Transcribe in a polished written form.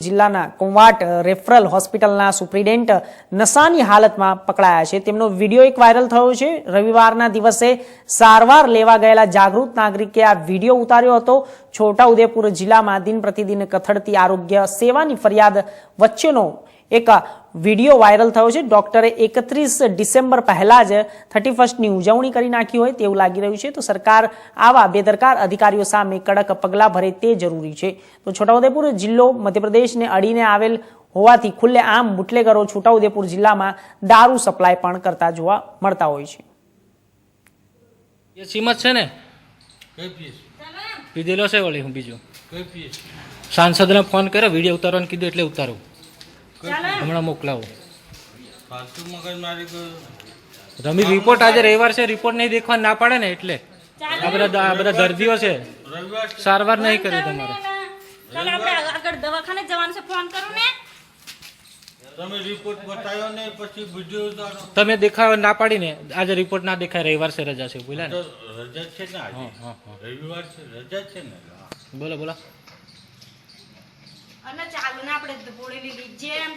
જિલ્લાના કુંવાટ રેફરલ હોસ્પિટલના સુપ્રિન્ટેન્ડન્ટ નશાની હાલતમાં પકડાયા છે। તેમનો વિડીયો એક વાયરલ થયો છે। રવિવારના દિવસે સારવાર લેવા ગયેલા જાગૃત નાગરિકે આ વિડીયો ઉતાર્યો હતો। છોટાઉદેપુર જિલ્લામાં દિન પ્રતિદિન કથળતી આરોગ્ય સેવાની ફરિયાદ વચ્ચેનો એક વિડીયો વાયરલ થયો છે। ડોક્ટરે 31 ડિસેમ્બર પહેલા જ 31ની ઉજવણી કરી નાખી હોય તેવું લાગી રહ્યું છે। તો સરકાર આવા બેદરકાર અધિકારીઓ સામે કડક પગલાં ભરે તે જરૂરી છે। તો છોટાઉદેપુર જિલ્લો મધ્યપ્રદેશને અડીને આવેલ હોવાથી ખુલ્લે આમ બુટલેગરો છોટાઉદેપુર જિલ્લામાં દારૂ સપ્લાય પણ કરતા જોવા મળતા હોય છે। એ સીમત છે ને પીધેલો છે વળી હું બીજું સાંસદને ફોન કર્યો વિડીયો ઉતારવાનું કીધું એટલે ઉતારું હમણાં મોકલાવો રમી રિપોર્ટ આજે રવિવાર છે રિપોર્ટ નહીં દેખવા ના પાડે ને એટલે આ બધા દર્દીઓ છે સારવાર નહીં કરી તમારે આગળ દવાખાને જવાનું છે ફોન કરું ને તમે રિપોર્ટ બતાવ્યો ને પછી વિડિયો ઉતારો તમે દેખાવ ના પાડીને આજે રિપોર્ટ ના દેખાય રવિવાર છે રજા છે બોલ્યા ને રજા છે ને આજે રવિવાર છે રજા છે ને બોલો બોલો અને ચાલુ ને આપણે પોળી લીધી જેમ